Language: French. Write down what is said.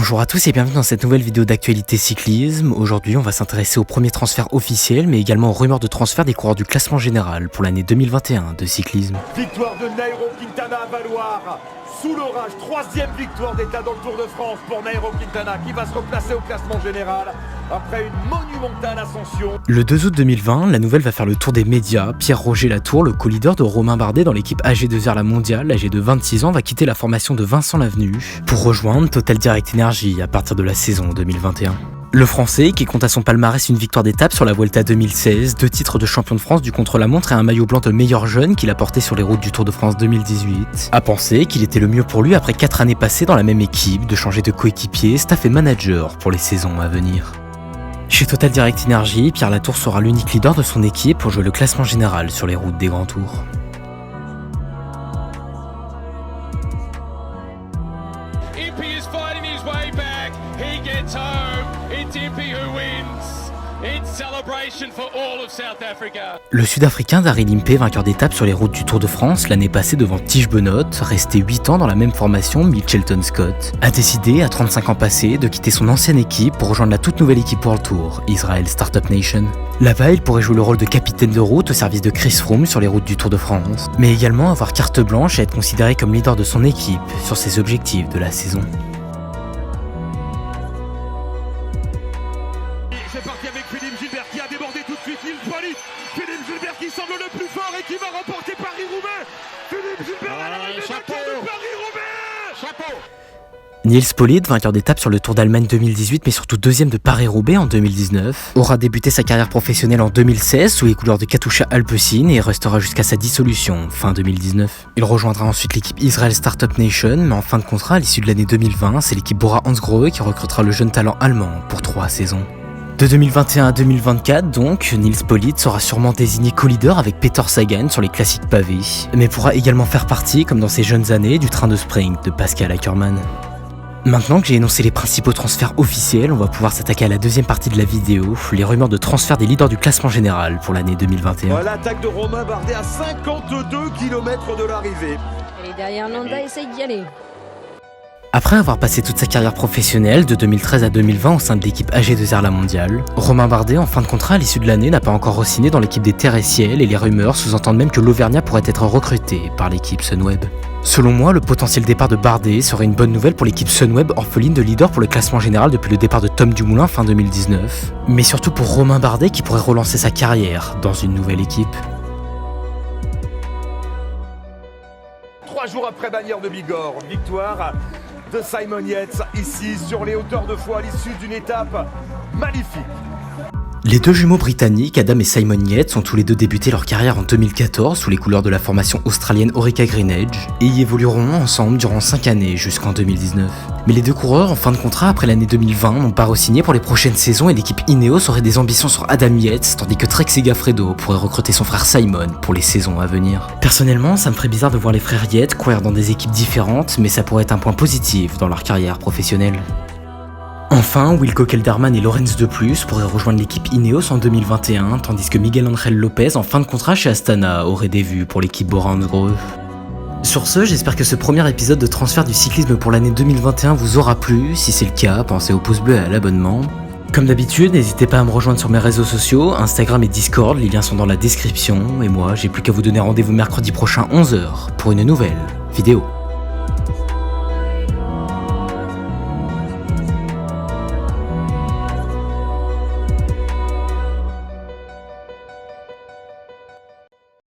Bonjour à tous et bienvenue dans cette nouvelle vidéo d'actualité cyclisme. Aujourd'hui on va s'intéresser aux premiers transferts officiels mais également aux rumeurs de transfert des coureurs du classement général pour l'année 2021 de cyclisme. Victoire de Nairo Quintana à Valloire, sous l'orage, troisième victoire d'État dans le Tour de France pour Nairo Quintana qui va se replacer au classement général après une monumentale ascension. Le 2 août 2020, la nouvelle va faire le tour des médias. Pierre-Roger Latour, le co-leader de Romain Bardet dans l'équipe AG2R La Mondiale, âgé de 26 ans, va quitter la formation de Vincent Lavenu pour rejoindre Total Direct Energy à partir de la saison 2021. Le Français, qui compte à son palmarès une victoire d'étape sur la Vuelta 2016, 2 titres de champion de France du contre-la-montre et un maillot blanc de meilleur jeune qu'il a porté sur les routes du Tour de France 2018, a pensé qu'il était le mieux pour lui après 4 années passées dans la même équipe de changer de coéquipier, staff et manager pour les saisons à venir. Chez Total Direct Energy, Pierre Latour sera l'unique leader de son équipe pour jouer le classement général sur les routes des grands tours. Le Sud-Africain Daryl Impey, vainqueur d'étape sur les routes du Tour de France l'année passée devant Tiesj Benoot, resté 8 ans dans la même formation, Mitchelton Scott, a décidé à 35 ans passés de quitter son ancienne équipe pour rejoindre la toute nouvelle équipe World Tour, Israel Startup Nation. Là-bas, il pourrait jouer le rôle de capitaine de route au service de Chris Froome sur les routes du Tour de France, mais également avoir carte blanche et être considéré comme leader de son équipe sur ses objectifs de la saison. C'est parti avec Philippe Gilbert qui a débordé tout de suite Nils Politt. Philippe Gilbert qui semble le plus fort et qui va remporter Paris-Roubaix. Philippe Gilbert à l'arrivée de Paris-Roubaix. Chapeau. Nils Politt, vainqueur d'étape sur le Tour d'Allemagne 2018 mais surtout deuxième de Paris-Roubaix en 2019, aura débuté sa carrière professionnelle en 2016 sous les couleurs de Katusha Alpecin et restera jusqu'à sa dissolution fin 2019. Il rejoindra ensuite l'équipe Israel Startup Nation, mais en fin de contrat à l'issue de l'année 2020, c'est l'équipe Bora-Hansgrohe qui recrutera le jeune talent allemand pour 3 saisons. De 2021 à 2024 donc, Nils Politt sera sûrement désigné co-leader avec Peter Sagan sur les classiques pavés, mais pourra également faire partie, comme dans ses jeunes années, du train de sprint de Pascal Ackermann. Maintenant que j'ai énoncé les principaux transferts officiels, on va pouvoir s'attaquer à la deuxième partie de la vidéo, les rumeurs de transfert des leaders du classement général pour l'année 2021. L'attaque de Romain Bardet à 52 km de l'arrivée. Et derrière Nanda essaye d'y aller. Après avoir passé toute sa carrière professionnelle de 2013 à 2020 au sein de l'équipe AG2R La Mondiale, Romain Bardet, en fin de contrat à l'issue de l'année, n'a pas encore re-signé dans l'équipe des Terres et Ciel et les rumeurs sous-entendent même que l'Auvergnat pourrait être recruté par l'équipe Sunweb. Selon moi, le potentiel départ de Bardet serait une bonne nouvelle pour l'équipe Sunweb, orpheline de leader pour le classement général depuis le départ de Tom Dumoulin fin 2019, mais surtout pour Romain Bardet qui pourrait relancer sa carrière dans une nouvelle équipe. 3 jours après Bagnères de Bigorre, victoire de Simon Yates ici sur les hauteurs de Foix à l'issue d'une étape magnifique. Les deux jumeaux britanniques, Adam et Simon Yates, ont tous les deux débuté leur carrière en 2014 sous les couleurs de la formation australienne Orica Green Edge et y évolueront ensemble durant 5 années jusqu'en 2019. Mais les deux coureurs, en fin de contrat après l'année 2020, n'ont pas re-signé pour les prochaines saisons et l'équipe Ineos aurait des ambitions sur Adam Yates, tandis que Trek Segafredo pourrait recruter son frère Simon pour les saisons à venir. Personnellement, ça me ferait bizarre de voir les frères Yates courir dans des équipes différentes, mais ça pourrait être un point positif dans leur carrière professionnelle. Enfin, Wilco Kelderman et Lorenz De Plus pourraient rejoindre l'équipe Ineos en 2021, tandis que Miguel Angel Lopez, en fin de contrat chez Astana, aurait des vues pour l'équipe Bora-Hansgrohe. Sur ce, j'espère que ce premier épisode de transfert du cyclisme pour l'année 2021 vous aura plu. Si c'est le cas, pensez au pouce bleu et à l'abonnement. Comme d'habitude, n'hésitez pas à me rejoindre sur mes réseaux sociaux, Instagram et Discord, les liens sont dans la description. Et moi, j'ai plus qu'à vous donner rendez-vous mercredi prochain 11h pour une nouvelle vidéo.